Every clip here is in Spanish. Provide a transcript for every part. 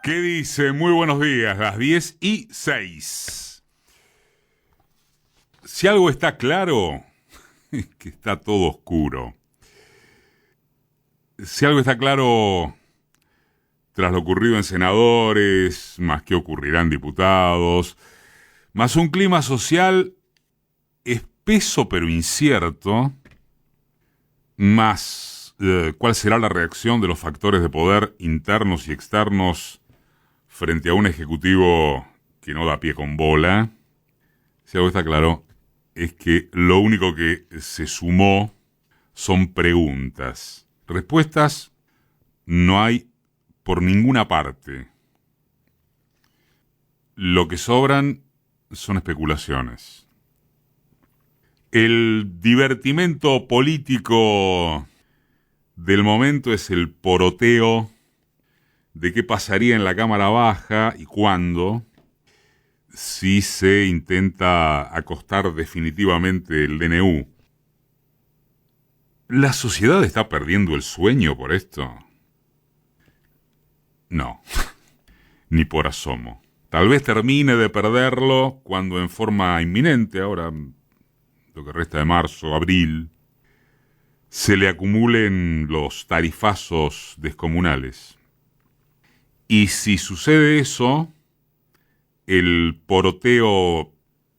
¿Qué dice? Muy buenos días, las 10:06. Si algo está claro, es que está todo oscuro. Si algo está claro, tras lo ocurrido en senadores, más que ocurrirá en diputados, más un clima social espeso pero incierto, más cuál será la reacción de los factores de poder internos y externos frente a un ejecutivo que no da pie con bola. Si algo está claro, es que lo único que se sumó son preguntas. Respuestas no hay por ninguna parte. Lo que sobran son especulaciones. El divertimento político del momento es el poroteo de qué pasaría en la Cámara Baja y cuándo si se intenta acostar definitivamente el DNU. ¿La sociedad está perdiendo el sueño por esto? No, ni por asomo. Tal vez termine de perderlo cuando en forma inminente, ahora lo que resta de marzo, abril, se le acumulen los tarifazos descomunales. Y si sucede eso, el poroteo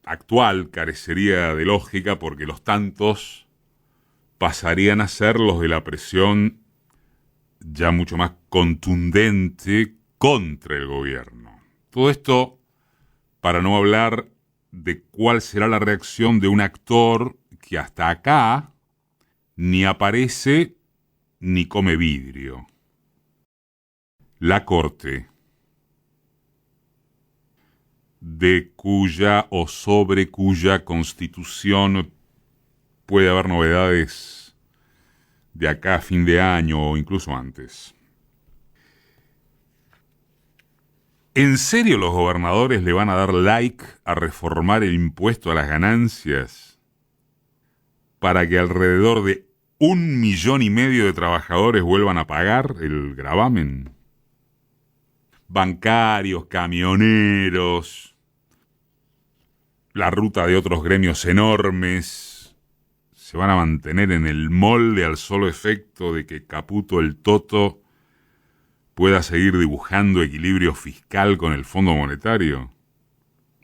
actual carecería de lógica porque los tantos pasarían a ser los de la presión ya mucho más contundente contra el gobierno. Todo esto para no hablar de cuál será la reacción de un actor que hasta acá ni aparece ni come vidrio. La Corte, de cuya o sobre cuya constitución puede haber novedades de acá a fin de año o incluso antes. ¿En serio los gobernadores le van a dar like a reformar el impuesto a las ganancias para que alrededor de 1,5 millones de trabajadores vuelvan a pagar el gravamen? Bancarios, camioneros, la ruta de otros gremios enormes, se van a mantener en el molde al solo efecto de que Caputo el Toto pueda seguir dibujando equilibrio fiscal con el Fondo Monetario.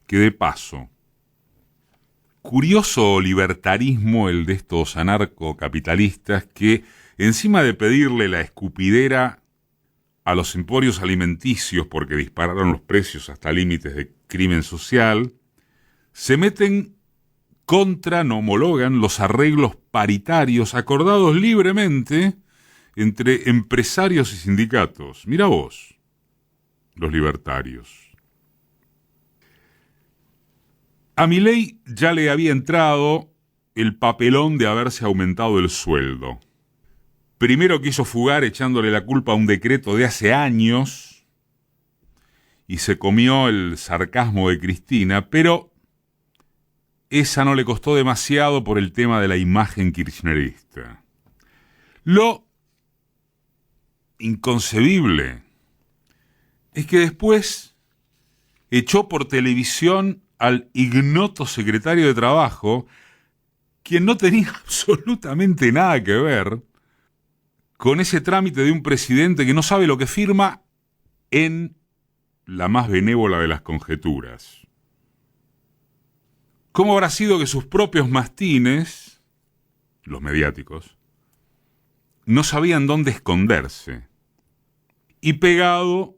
Que de paso, curioso libertarismo el de estos anarcocapitalistas que, encima de pedirle la escupidera a los emporios alimenticios porque dispararon los precios hasta límites de crimen social, se meten contra, no homologan los arreglos paritarios acordados libremente entre empresarios y sindicatos. Mira vos, los libertarios. A Milei ya le había entrado el papelón de haberse aumentado el sueldo. Primero quiso fugar echándole la culpa a un decreto de hace años y se comió el sarcasmo de Cristina, pero esa no le costó demasiado por el tema de la imagen kirchnerista. Lo inconcebible es que después echó por televisión al ignoto secretario de Trabajo, quien no tenía absolutamente nada que ver con ese trámite de un presidente que no sabe lo que firma en la más benévola de las conjeturas. ¿Cómo habrá sido que sus propios mastines, los mediáticos, no sabían dónde esconderse? Y pegado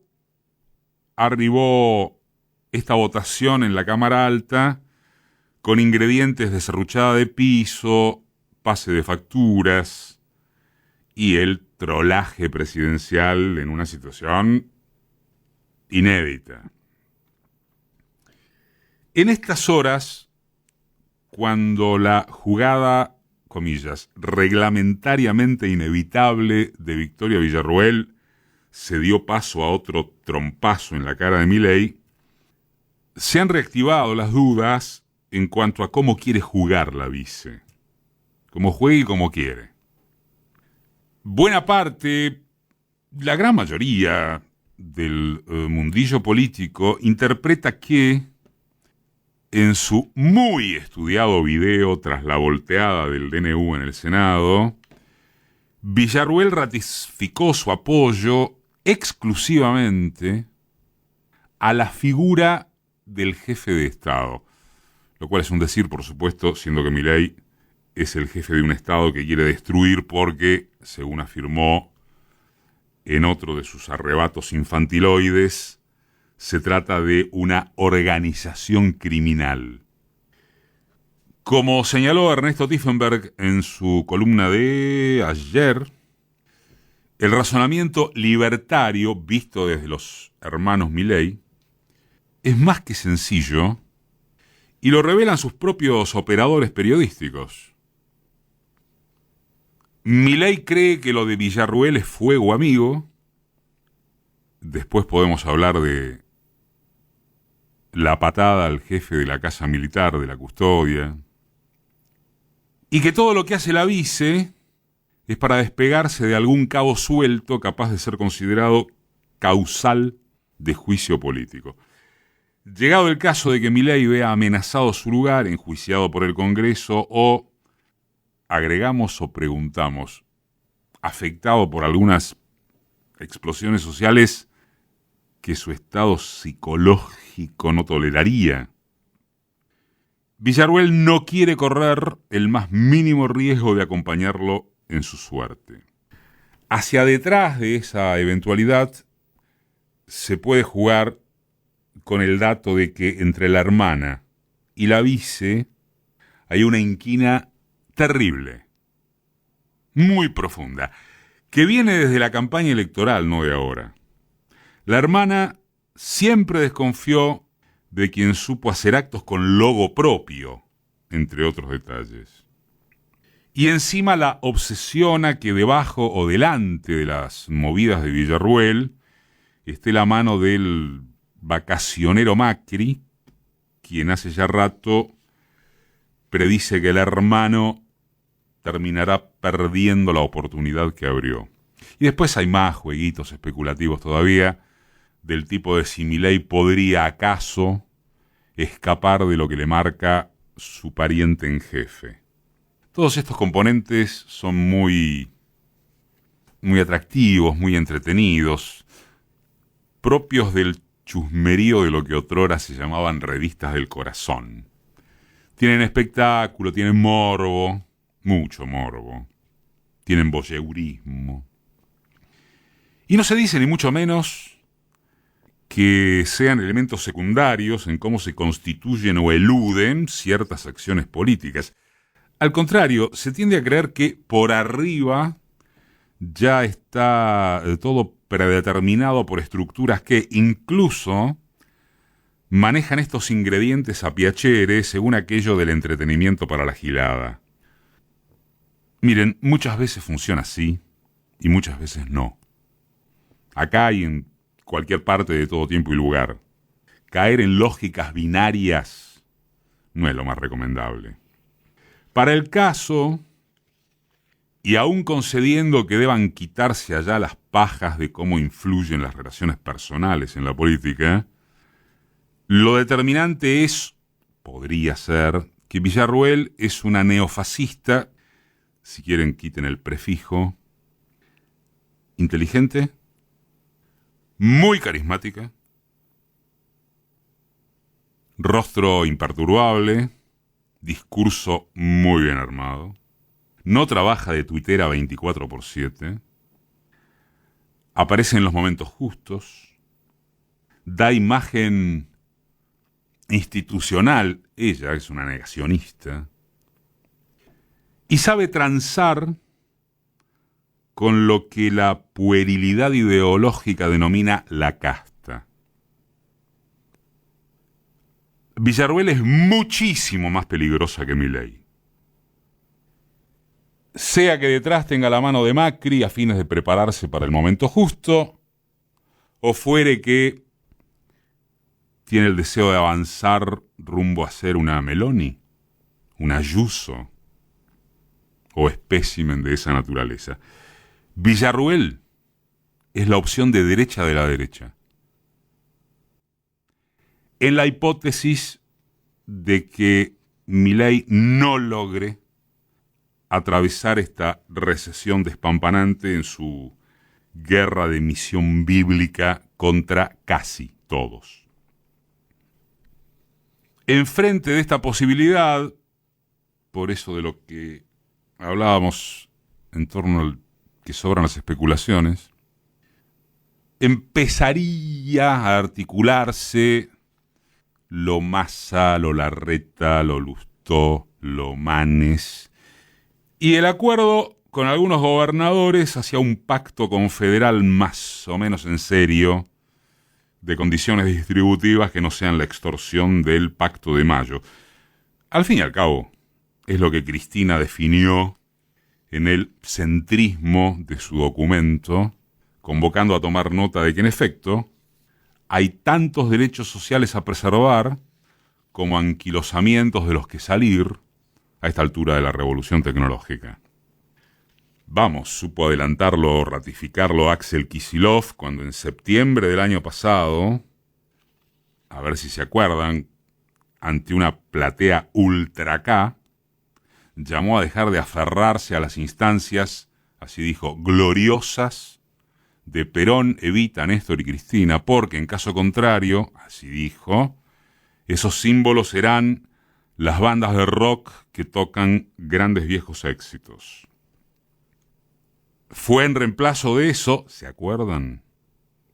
arribó esta votación en la Cámara Alta con ingredientes de serruchada de piso, pase de facturas y el trolaje presidencial en una situación inédita. En estas horas, cuando la jugada, comillas, reglamentariamente inevitable de Victoria Villarroel se dio paso a otro trompazo en la cara de Milei, se han reactivado las dudas en cuanto a cómo quiere jugar la vice. Cómo juegue y cómo quiere. Buena parte, la gran mayoría del mundillo político interpreta que en su muy estudiado video tras la volteada del DNU en el Senado, Villarruel ratificó su apoyo exclusivamente a la figura del jefe de Estado, lo cual es un decir, por supuesto, siendo que Milei es el jefe de un Estado que quiere destruir porque, según afirmó en otro de sus arrebatos infantiloides, se trata de una organización criminal. Como señaló Ernesto Tiefenberg en su columna de ayer, el razonamiento libertario visto desde los hermanos Milei es más que sencillo y lo revelan sus propios operadores periodísticos. Milei cree que lo de Villarruel es fuego amigo. Después podemos hablar de la patada al jefe de la casa militar, de la custodia. Y que todo lo que hace la vice es para despegarse de algún cabo suelto capaz de ser considerado causal de juicio político. Llegado el caso de que Milei vea amenazado su lugar, enjuiciado por el Congreso, o, agregamos o preguntamos, afectado por algunas explosiones sociales que su estado psicológico no toleraría, Villarruel no quiere correr el más mínimo riesgo de acompañarlo en su suerte. Hacia detrás de esa eventualidad se puede jugar con el dato de que entre la hermana y la vice hay una inquina terrible, muy profunda, que viene desde la campaña electoral, no de ahora. La hermana siempre desconfió de quien supo hacer actos con logo propio, entre otros detalles. Y encima la obsesiona que debajo o delante de las movidas de Villarruel esté la mano del vacacionero Macri, quien hace ya rato predice que el hermano terminará perdiendo la oportunidad que abrió. Y después hay más jueguitos especulativos todavía, del tipo de si Milei podría acaso escapar de lo que le marca su pariente en jefe. Todos estos componentes son muy atractivos, muy entretenidos, propios del chusmerío de lo que otrora se llamaban revistas del corazón. Tienen espectáculo, tienen morbo, mucho morbo, tienen voyeurismo. Y no se dice ni mucho menos que sean elementos secundarios en cómo se constituyen o eluden ciertas acciones políticas. Al contrario, se tiende a creer que por arriba ya está todo predeterminado por estructuras que incluso manejan estos ingredientes a piacere según aquello del entretenimiento para la gilada. Miren, muchas veces funciona así y muchas veces no. Acá y en cualquier parte de todo tiempo y lugar, caer en lógicas binarias no es lo más recomendable. Para el caso, y aún concediendo que deban quitarse allá las pajas de cómo influyen las relaciones personales en la política, lo determinante es, podría ser, que Villarruel es una neofascista, si quieren quiten el prefijo, inteligente, muy carismática, rostro imperturbable, discurso muy bien armado, no trabaja de tuitera 24/7, aparece en los momentos justos, da imagen institucional, ella es una negacionista, y sabe transar con lo que la puerilidad ideológica denomina la casta. Villarruel es muchísimo más peligrosa que Milei. Sea que detrás tenga la mano de Macri a fines de prepararse para el momento justo, o fuere que tiene el deseo de avanzar rumbo a ser una Meloni, un Ayuso, o espécimen de esa naturaleza. Villarruel es la opción de derecha de la derecha. En la hipótesis de que Milei no logre atravesar esta recesión despampanante en su guerra de misión bíblica contra casi todos. Enfrente de esta posibilidad, por eso de lo que hablábamos en torno al que sobran las especulaciones, empezaría a articularse lo Massa, lo Larreta, lo Lustó, lo Manes, y el acuerdo con algunos gobernadores hacia un pacto confederal más o menos en serio, de condiciones distributivas que no sean la extorsión del Pacto de Mayo. Al fin y al cabo, es lo que Cristina definió en el centrismo de su documento, convocando a tomar nota de que, en efecto, hay tantos derechos sociales a preservar como anquilosamientos de los que salir a esta altura de la revolución tecnológica. Vamos, supo adelantarlo, ratificarlo Axel Kicillof cuando en septiembre del año pasado, a ver si se acuerdan, ante una platea ultra K, llamó a dejar de aferrarse a las instancias, así dijo, gloriosas de Perón, Evita, Néstor y Cristina, porque en caso contrario, así dijo, esos símbolos serán las bandas de rock que tocan grandes viejos éxitos. Fue en reemplazo de eso, ¿se acuerdan?,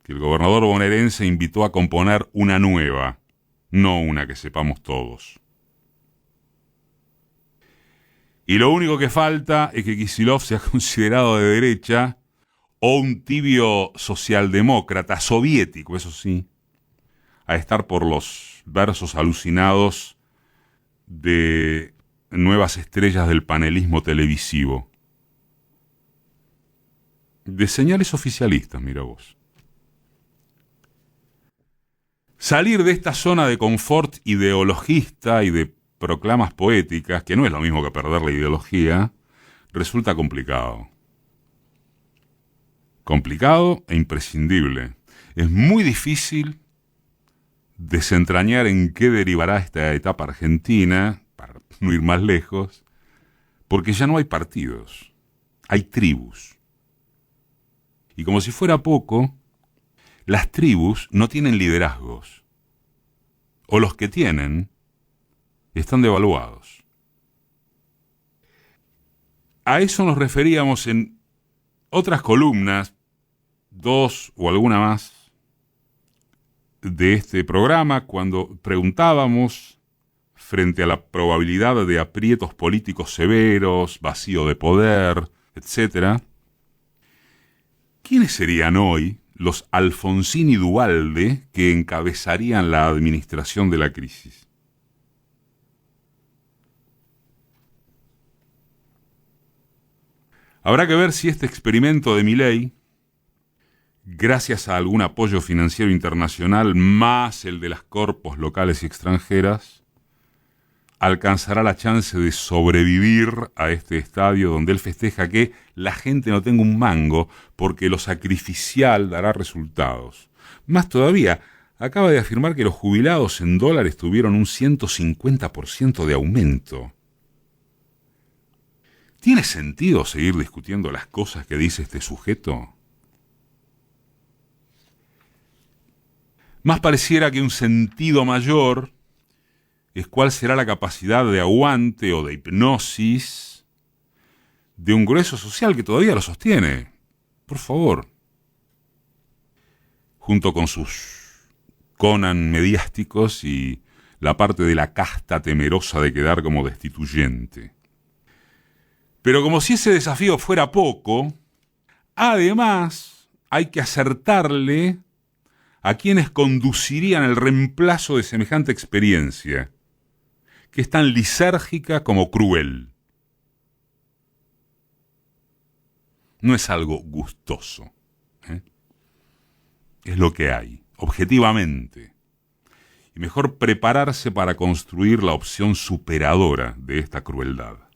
que el gobernador bonaerense invitó a componer una nueva, no una que sepamos todos. Y lo único que falta es que Kicillof sea considerado de derecha o un tibio socialdemócrata, soviético, eso sí, a estar por los versos alucinados de nuevas estrellas del panelismo televisivo. De señales oficialistas, mira vos. Salir de esta zona de confort ideologista y de proclamas poéticas, que no es lo mismo que perder la ideología, resulta complicado. Complicado e imprescindible. Es muy difícil desentrañar en qué derivará esta etapa argentina, para no ir más lejos, porque ya no hay partidos, hay tribus. Y como si fuera poco, las tribus no tienen liderazgos, o los que tienen están devaluados. A eso nos referíamos en otras columnas, 2 o alguna más, de este programa, cuando preguntábamos, frente a la probabilidad de aprietos políticos severos, vacío de poder, etc., ¿quiénes serían hoy los Alfonsín y Duhalde que encabezarían la administración de la crisis? Habrá que ver si este experimento de Milei, gracias a algún apoyo financiero internacional más el de las corpos locales y extranjeras, alcanzará la chance de sobrevivir a este estadio donde él festeja que la gente no tenga un mango porque lo sacrificial dará resultados. Más todavía, acaba de afirmar que los jubilados en dólares tuvieron un 150% de aumento. ¿Tiene sentido seguir discutiendo las cosas que dice este sujeto? Más pareciera que un sentido mayor es cuál será la capacidad de aguante o de hipnosis de un grueso social que todavía lo sostiene. Por favor. Junto con sus Conan mediáticos y la parte de la casta temerosa de quedar como destituyente. Pero como si ese desafío fuera poco, además hay que acertarle a quienes conducirían el reemplazo de semejante experiencia, que es tan lisérgica como cruel. No es algo gustoso, es lo que hay, objetivamente. Y mejor prepararse para construir la opción superadora de esta crueldad.